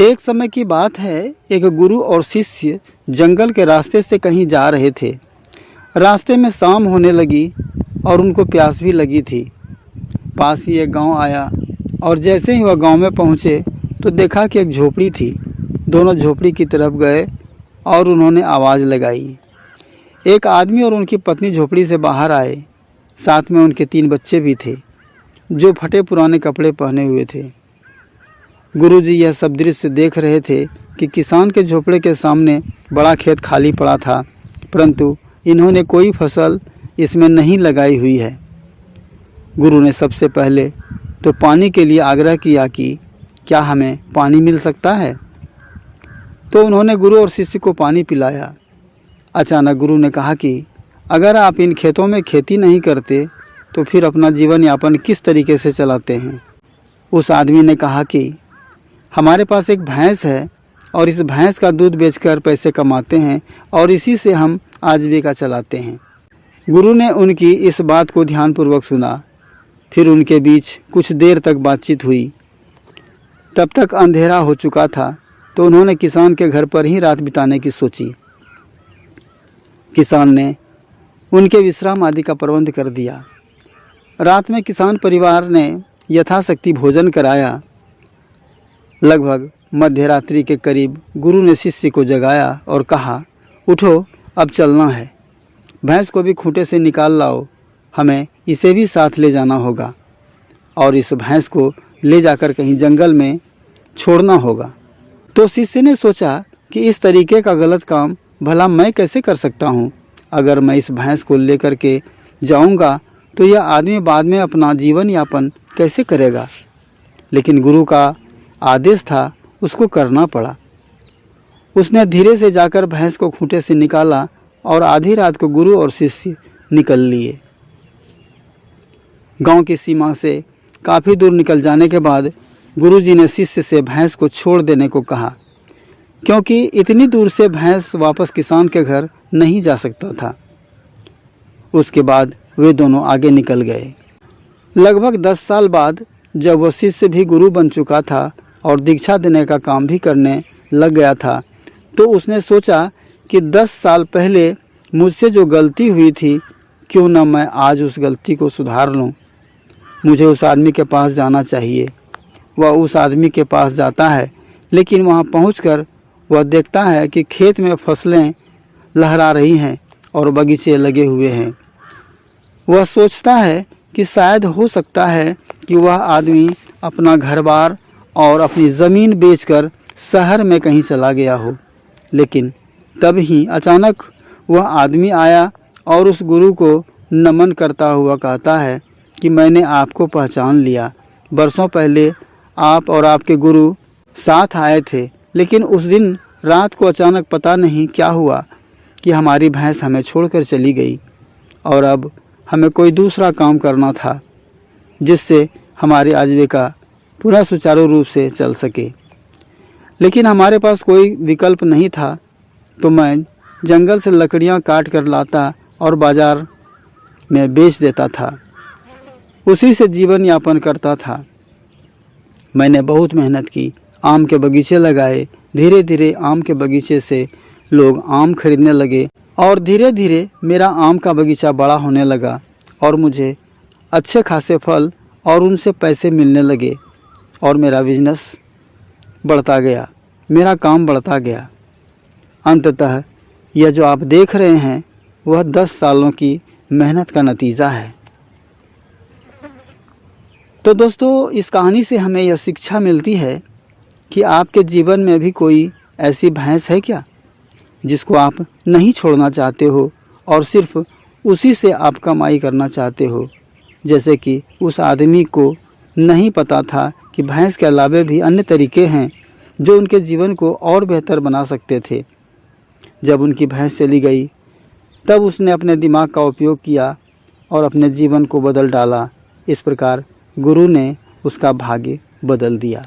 एक समय की बात है, एक गुरु और शिष्य जंगल के रास्ते से कहीं जा रहे थे। रास्ते में शाम होने लगी और उनको प्यास भी लगी थी। पास ही एक गांव आया और जैसे ही वह गांव में पहुंचे तो देखा कि एक झोपड़ी थी। दोनों झोपड़ी की तरफ गए और उन्होंने आवाज़ लगाई। एक आदमी और उनकी पत्नी झोपड़ी से बाहर आए। साथ में उनके 3 बच्चे भी थे जो फटे पुराने कपड़े पहने हुए थे। गुरुजी यह सब दृश्य देख रहे थे कि किसान के झोपड़े के सामने बड़ा खेत खाली पड़ा था, परंतु इन्होंने कोई फसल इसमें नहीं लगाई हुई है। गुरु ने सबसे पहले तो पानी के लिए आग्रह किया कि क्या हमें पानी मिल सकता है। तो उन्होंने गुरु और शिष्य को पानी पिलाया। अचानक गुरु ने कहा कि अगर आप इन खेतों में खेती नहीं करते तो फिर अपना जीवन यापन किस तरीके से चलाते हैं। उस आदमी ने कहा कि हमारे पास एक भैंस है और इस भैंस का दूध बेचकर पैसे कमाते हैं और इसी से हम आजीविका चलाते हैं। गुरु ने उनकी इस बात को ध्यानपूर्वक सुना। फिर उनके बीच कुछ देर तक बातचीत हुई। तब तक अंधेरा हो चुका था, तो उन्होंने किसान के घर पर ही रात बिताने की सोची। किसान ने उनके विश्राम आदि का प्रबंध कर दिया। रात में किसान परिवार ने यथाशक्ति भोजन कराया। लगभग मध्य रात्रि के करीब गुरु ने शिष्य को जगाया और कहा, उठो, अब चलना है। भैंस को भी खूंटे से निकाल लाओ, हमें इसे भी साथ ले जाना होगा और इस भैंस को ले जाकर कहीं जंगल में छोड़ना होगा। तो शिष्य ने सोचा कि इस तरीके का गलत काम भला मैं कैसे कर सकता हूँ। अगर मैं इस भैंस को लेकर के जाऊँगा तो यह आदमी बाद में अपना जीवन यापन कैसे करेगा। लेकिन गुरु का आदेश था, उसको करना पड़ा। उसने धीरे से जाकर भैंस को खूंटे से निकाला और आधी रात को गुरु और शिष्य निकल लिए। गांव की सीमा से काफ़ी दूर निकल जाने के बाद गुरुजी ने शिष्य से भैंस को छोड़ देने को कहा, क्योंकि इतनी दूर से भैंस वापस किसान के घर नहीं जा सकता था। उसके बाद वे दोनों आगे निकल गए। लगभग 10 साल बाद जब वह शिष्य भी गुरु बन चुका था और दीक्षा देने का काम भी करने लग गया था, तो उसने सोचा कि 10 साल पहले मुझसे जो गलती हुई थी, क्यों न मैं आज उस गलती को सुधार लूं। मुझे उस आदमी के पास जाना चाहिए। वह उस आदमी के पास जाता है, लेकिन वहां पहुंचकर वह देखता है कि खेत में फसलें लहरा रही हैं और बगीचे लगे हुए हैं। वह सोचता है कि शायद हो सकता है कि वह आदमी अपना घर-बार और अपनी ज़मीन बेचकर शहर में कहीं चला गया हो। लेकिन तभी अचानक वह आदमी आया और उस गुरु को नमन करता हुआ कहता है कि मैंने आपको पहचान लिया। बरसों पहले आप और आपके गुरु साथ आए थे, लेकिन उस दिन रात को अचानक पता नहीं क्या हुआ कि हमारी भैंस हमें छोड़कर चली गई और अब हमें कोई दूसरा काम करना था जिससे हमारी आजीविका पूरा सुचारू रूप से चल सके। लेकिन हमारे पास कोई विकल्प नहीं था, तो मैं जंगल से लकड़ियां काट कर लाता और बाज़ार में बेच देता था। उसी से जीवन यापन करता था। मैंने बहुत मेहनत की, आम के बगीचे लगाए। धीरे धीरे आम के बगीचे से लोग आम खरीदने लगे और धीरे धीरे मेरा आम का बगीचा बड़ा होने लगा और मुझे अच्छे खासे फल और उनसे पैसे मिलने लगे और मेरा बिजनेस बढ़ता गया, मेरा काम बढ़ता गया। अंततः यह जो आप देख रहे हैं वह 10 सालों की मेहनत का नतीजा है। तो दोस्तों, इस कहानी से हमें यह शिक्षा मिलती है कि आपके जीवन में भी कोई ऐसी भैंस है क्या जिसको आप नहीं छोड़ना चाहते हो और सिर्फ उसी से आप कमाई करना चाहते हो। जैसे कि उस आदमी को नहीं पता था कि भैंस के अलावे भी अन्य तरीके हैं जो उनके जीवन को और बेहतर बना सकते थे। जब उनकी भैंस चली गई तब उसने अपने दिमाग का उपयोग किया और अपने जीवन को बदल डाला। इस प्रकार गुरु ने उसका भाग्य बदल दिया।